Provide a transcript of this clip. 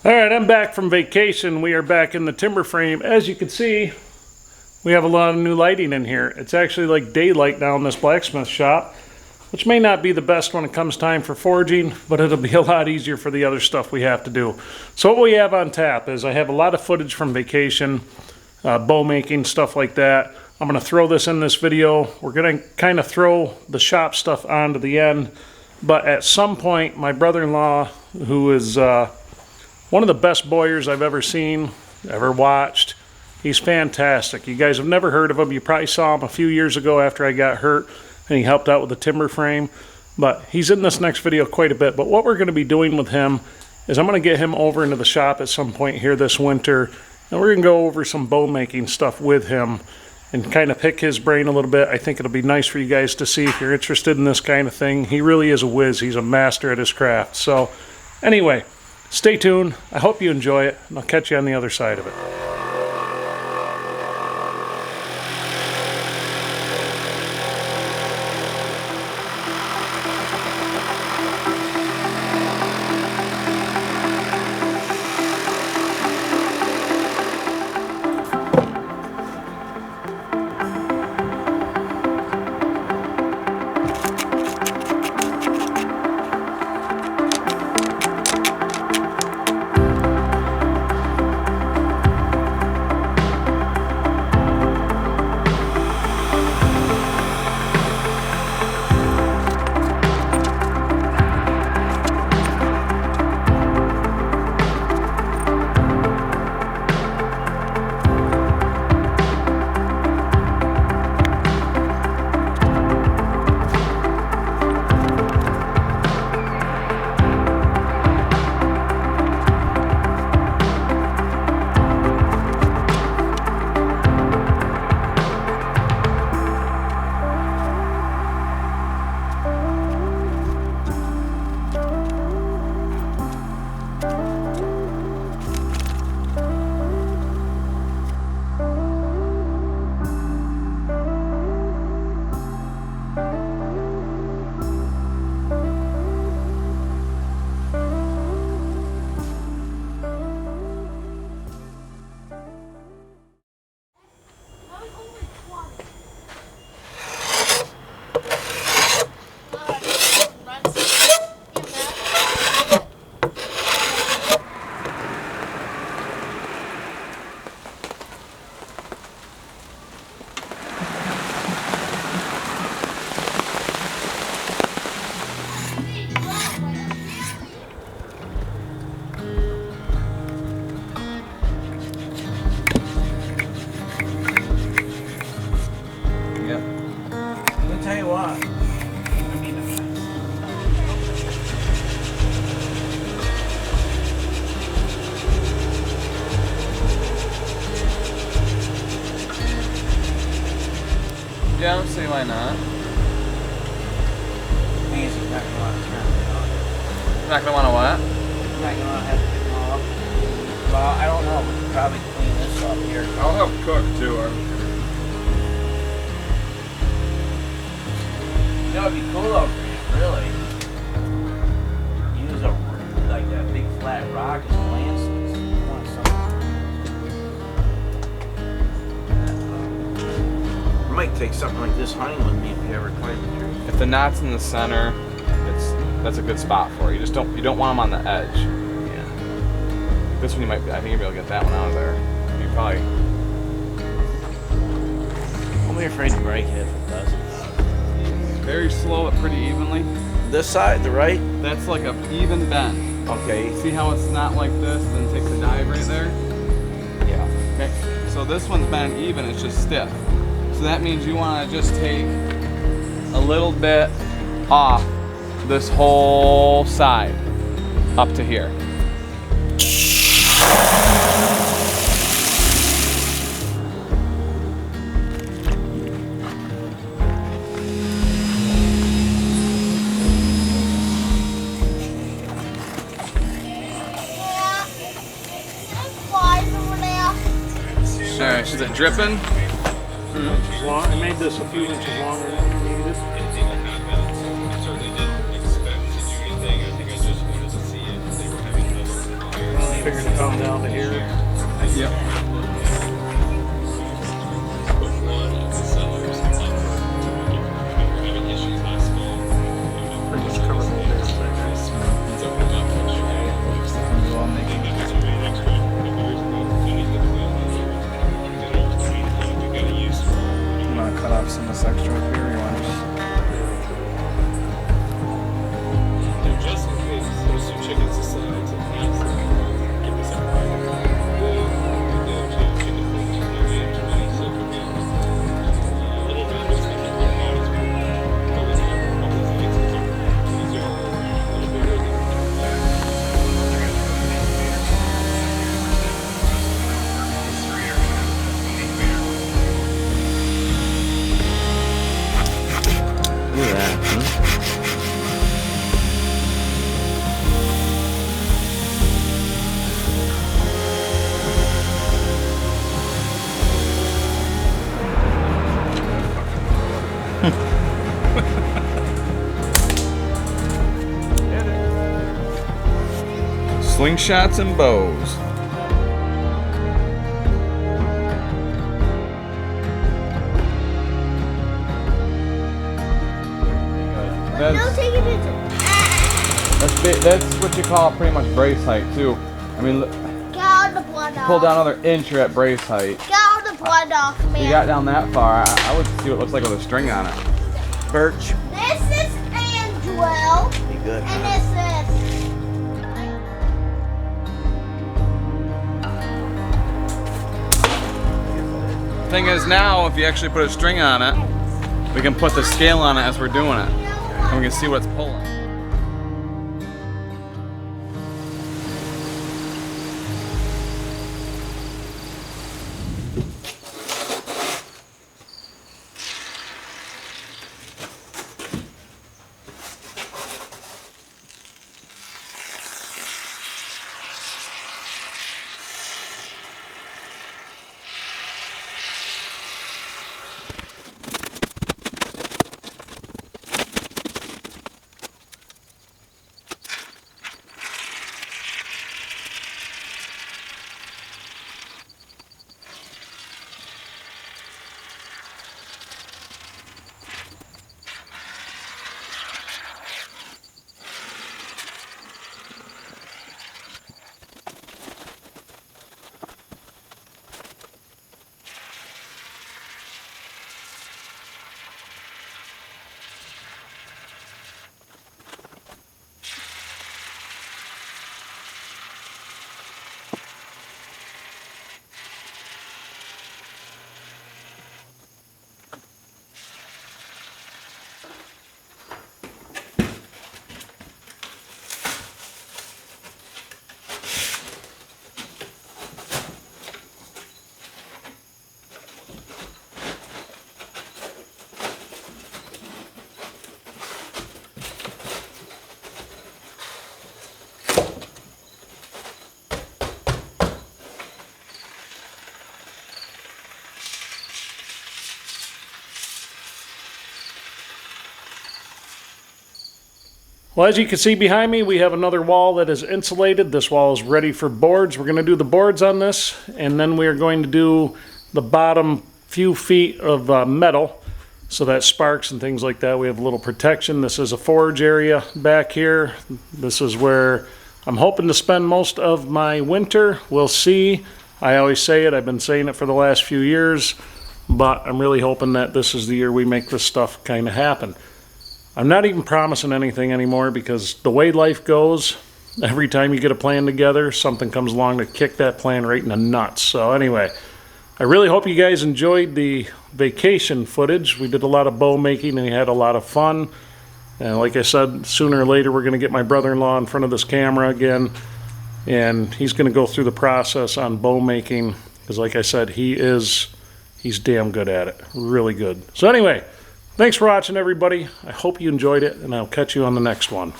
All right, I'm back from vacation. We are back in the timber frame. As you can see, we have a lot of new lighting in here. It's actually like daylight now in this blacksmith shop, which may not be the best when it comes time for forging, but it'll be a lot easier for the other stuff we have to do. So what we have on tap is I have a lot of footage from vacation, bow making, stuff like that. I'm going to throw this in this video. We're going to kind of throw the shop stuff onto the end, but at some point, my brother-in-law, who is one of the best bowyers I've ever seen, ever watched. He's fantastic. You guys have never heard of him. You probably saw him a few years ago after I got hurt, and he helped out with the timber frame. But he's in this next video quite a bit. But what we're going to be doing with him is I'm going to get him over into the shop at some point here this winter, and we're going to go over some bow making stuff with him and kind of pick his brain a little bit. I think it'll be nice for you guys to see if you're interested in this kind of thing. He really is a whiz. He's a master at his craft. So anyway, stay tuned. I hope you enjoy it, and I'll catch you on the other side of it. Yeah, I don't see why not. He's not going to want to turn it on. You're not gonna want to what? He's not going to have to get them off. Well, I don't know. We could probably clean this up here. I'll help cook too. You know, it'd be cool over here, really. Use a, like that big flat rock as a lances. I might take something like this hunting with me if you ever climb the tree. If the knot's in the center, that's a good spot for it. You don't want them on the edge. Yeah. This one you might. I think you'll be able to get that one out of there. You probably. I'll be afraid to break it if it doesn't. Very slow but pretty evenly. This side, the right? That's like a even bend. Okay. See how it's not like this, then take the dive right there? Yeah. Okay. So this one's bent even, it's just stiff. So that means you want to just take a little bit off this whole side up to here. Alright, is it dripping? I made this a few inches longer than I needed. Well, figure to come down to here. Yep. Pretty much cover the whole damn thing. You want to cut off some of this extra up here? You want to Just in case, there's some chickens aside to give me some Look at that, huh? slingshots and bows. No, take a picture. That's what you call pretty much brace height too. I mean, Get all the blood off. pull down another inch, you're at brace height. Get all the blood off, man. You got down that far, I would see what it looks like with a string on it. Birch. This is Angelo, Be good, and huh? this is. Thing is now, if you actually put a string on it, we can put the scale on it as we're doing it. And we can see what it's pulling. Well, as you can see behind me, we have another wall that is insulated. This wall is ready for boards. We're going to do the boards on this, and then we are going to do the bottom few feet of metal, so that sparks and things like that. We have a little protection. This is a forge area back here. This is where I'm hoping to spend most of my winter. We'll see. I always say it. I've been saying it for the last few years, but I'm really hoping that this is the year we make this stuff kind of happen. I'm not even promising anything anymore because the way life goes, every time you get a plan together, something comes along to kick that plan right in the nuts. So anyway, I really hope you guys enjoyed the vacation footage. We did a lot of bow making and we had a lot of fun. And like I said, sooner or later we're going to get my brother-in-law in front of this camera again. And he's going to go through the process on bow making. Because like I said, he's damn good at it. Really good. So anyway, thanks for watching, everybody. I hope you enjoyed it, and I'll catch you on the next one.